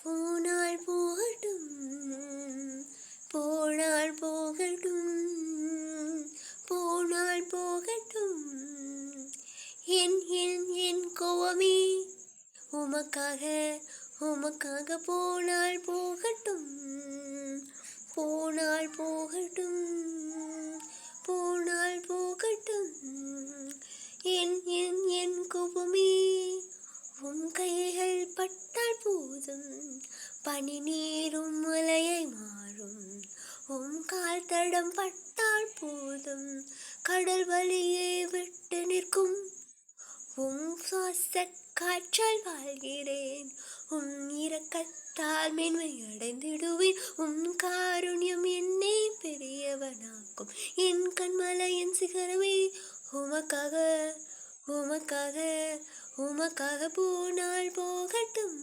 போனால் போகட்டும், போனால் போகட்டும், போனால் போகட்டும். என் என் என் கோவமே உமக்காக, உமக்காக போனால் போகட்டும், போனால் போகட்டும், போனால் போகட்டும். என் என் என் கோவமே உம் கைகள் பட்டால் போதும், பனி நீரும் மலையை மாறும். உம் கால் தடம் பட்டால் போதும், கடல் வழியே விட்டு நிற்கும். உம் சுவாச காற்றால் வாழ்கிறேன், உம் இரக்கத்தால் மேன்மை அடைந்திடுவேன். உம் காருண்யம் என்னை பெரியவனாக்கும். என் கண்மலையின் சிகரமே உமக்காக, உமக்காக, உமக்காக போனால் போகட்டும்.